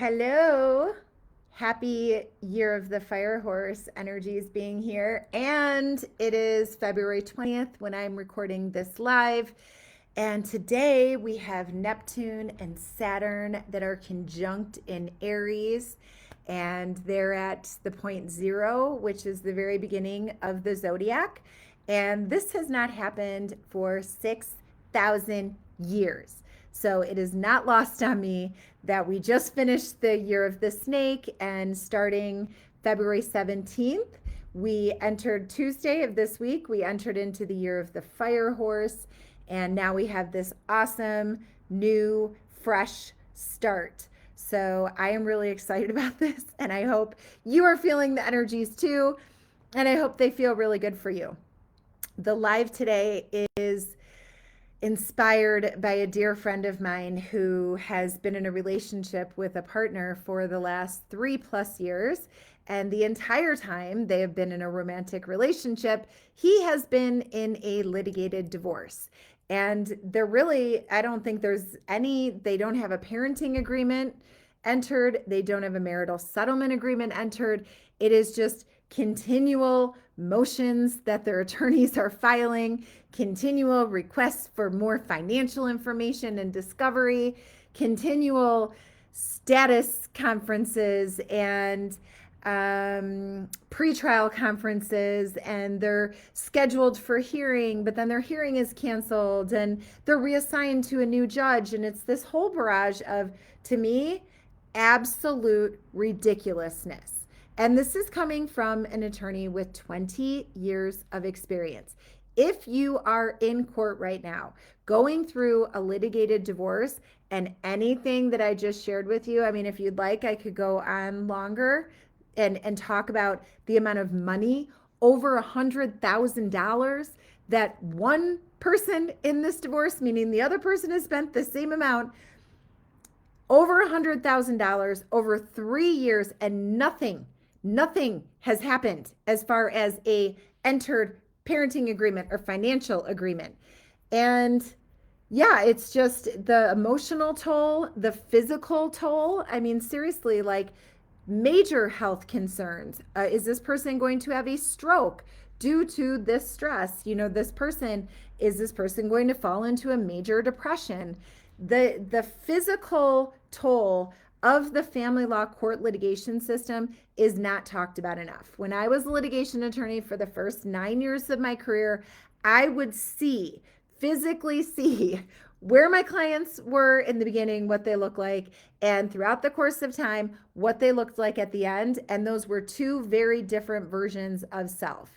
Hello. Happy Year of the Fire Horse energies being here. And it is February 20th when I'm recording this live. And today we have Neptune and Saturn that are conjunct in Aries. And they're at the point zero, which is the very beginning of the zodiac. And this has not happened for 6,000 years. So it is not lost on me that we just finished the year of the snake, and starting February 17th, we entered Tuesday of this week, we entered into the year of the fire horse, and now we have this awesome new fresh start. So I am really excited about this, and I hope you are feeling the energies too, and I hope they feel really good for you. The live today is inspired by a dear friend of mine who has been in a relationship with a partner for the last 3+ years. And the entire time they have been in a romantic relationship, he has been in a litigated divorce. And they're really, I don't think there's any, they don't have a parenting agreement entered, they don't have a marital settlement agreement entered. It is just continual motions that their attorneys are filing, continual requests for more financial information and discovery, continual status conferences and pretrial conferences, and they're scheduled for hearing, but then their hearing is canceled and they're reassigned to a new judge. And it's this whole barrage of, to me, absolute ridiculousness. And this is coming from an attorney with 20 years of experience. If you are in court right now, going through a litigated divorce, and anything that I just shared with you, I mean, if you'd like, I could go on longer and talk about the amount of money, over $100,000, that one person in this divorce, meaning the other person has spent the same amount, over $100,000 over 3 years, and nothing has happened as far as a entered parenting agreement or financial agreement. And yeah, it's just the emotional toll, the physical toll. I mean, seriously, like major health concerns. Is this person going to have a stroke due to this stress? Is this person going to fall into a major depression? The physical toll of the family law court litigation system is not talked about enough. When I was a litigation attorney for the first 9 years of my career, I would physically see where my clients were in the beginning, what they look like, and throughout the course of time, what they looked like at the end. And those were two very different versions of self.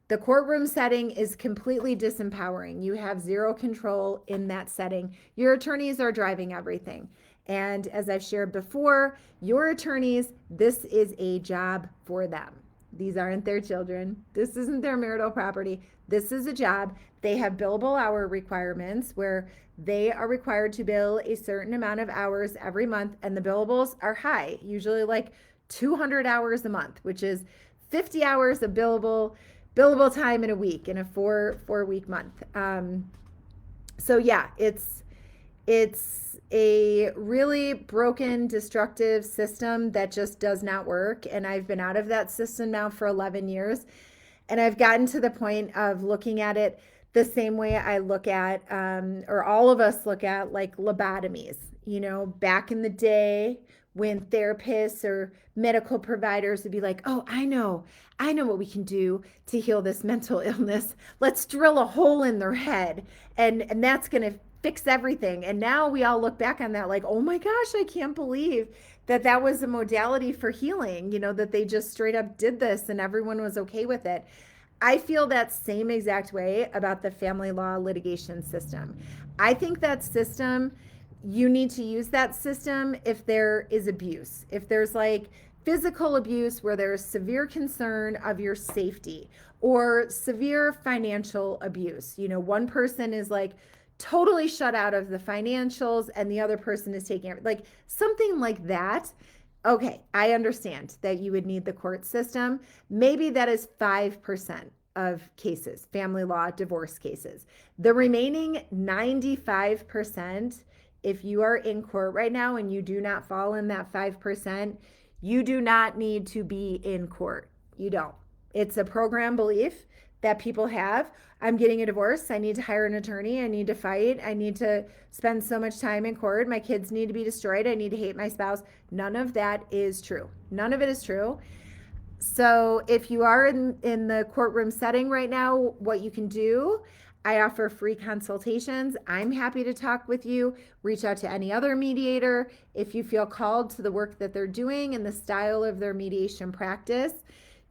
The courtroom setting is completely disempowering. You have zero control in that setting. Your attorneys are driving everything. And as I've shared before, your attorneys, this is a job for them. These aren't their children. This isn't their marital property. This is a job. They have billable hour requirements where they are required to bill a certain amount of hours every month, and the billables are high, usually like 200 hours a month, which is 50 hours of billable time in a week, in a four-week month. So yeah, it's a really broken, destructive system that just does not work. And I've been out of that system now for 11 years. And I've gotten to the point of looking at it the same way I look at, or all of us look at, like lobotomies. Back in the day when therapists or medical providers would be like, oh, I know what we can do to heal this mental illness. Let's drill a hole in their head, and that's going to fix everything. And now we all look back on that like, oh my gosh, I can't believe that was a modality for healing, that they just straight up did this and everyone was okay with it. I feel that same exact way about the family law litigation system. I think that system, you need to use that system if there is abuse. If there's like physical abuse where there's severe concern of your safety, or severe financial abuse. One person is like totally shut out of the financials and the other person is taking it, like something like that. Okay, I understand that you would need the court system. Maybe that is 5% of cases, family law divorce cases. The remaining 95% if you are in court right now and you do not fall in that 5%, you do not need to be in court. You don't. It's a program belief that people have. I'm getting a divorce. I need to hire an attorney. I need to fight. I need to spend so much time in court. My kids need to be destroyed. I need to hate my spouse. None of that is true. None of it is true. So if you are in the courtroom setting right now, what you can do, I offer free consultations. I'm happy to talk with you. Reach out to any other mediator if you feel called to the work that they're doing and the style of their mediation practice.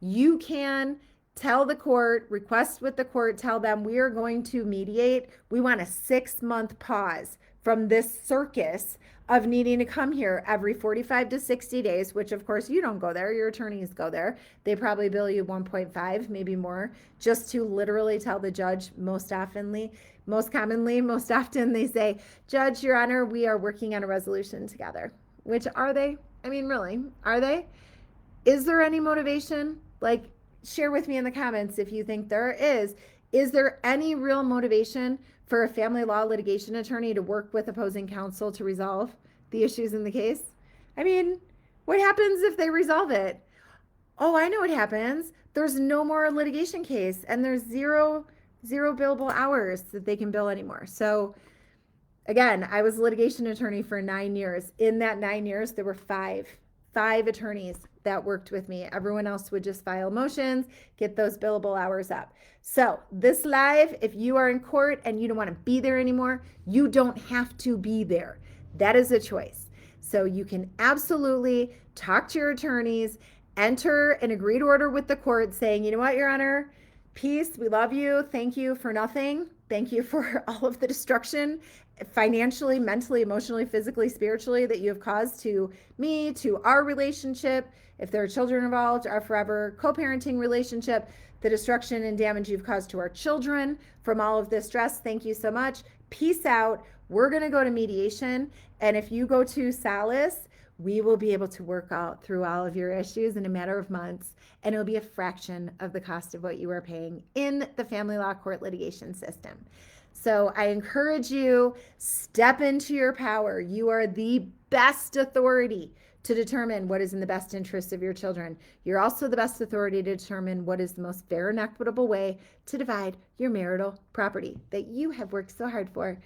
You can tell the court, request with the court, tell them we are going to mediate. We want a 6-month pause from this circus of needing to come here every 45 to 60 days, which of course you don't go there, your attorneys go there. They probably bill you 1.5, maybe more, just to literally tell the judge most often they say, Judge, Your Honor, we are working on a resolution together. Which are they? I mean, really, are they? Is there any motivation? Like, share with me in the comments if you think there is. Is there any real motivation for a family law litigation attorney to work with opposing counsel to resolve the issues in the case? I mean, what happens if they resolve it? Oh, I know what happens. There's no more litigation case and there's zero billable hours that they can bill anymore. So again, I was a litigation attorney for 9 years. In that 9 years, there were five attorneys that worked with me. Everyone else would just file motions, get those billable hours up. So this live, if you are in court and you don't want to be there anymore, you don't have to be there. That is a choice. So you can absolutely talk to your attorneys, enter an agreed order with the court saying, you know what, Your Honor, peace, we love you, thank you for nothing. Thank you for all of the destruction, financially, mentally, emotionally, physically, spiritually, that you have caused to me, to our relationship. If there are children involved, our forever co-parenting relationship, the destruction and damage you've caused to our children from all of this stress. Thank you so much. Peace out. We're going to go to mediation. And if you go to Solace, we will be able to work out through all of your issues in a matter of months. And it'll be a fraction of the cost of what you are paying in the family law court litigation system. So I encourage you, step into your power. You are the best authority to determine what is in the best interest of your children. You're also the best authority to determine what is the most fair and equitable way to divide your marital property that you have worked so hard for.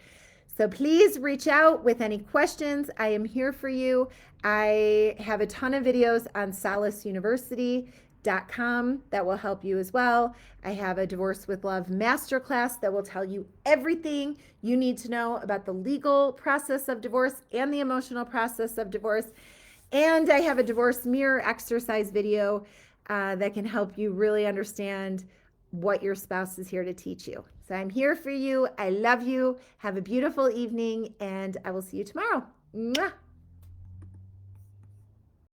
So please reach out with any questions. I am here for you. I have a ton of videos on solaceuniversity.com that will help you as well. I have a Divorce with Love masterclass that will tell you everything you need to know about the legal process of divorce and the emotional process of divorce. And I have a divorce mirror exercise video that can help you really understand what your spouse is here to teach you. So I'm here for you. I love you. Have a beautiful evening, and I will see you tomorrow. Mwah!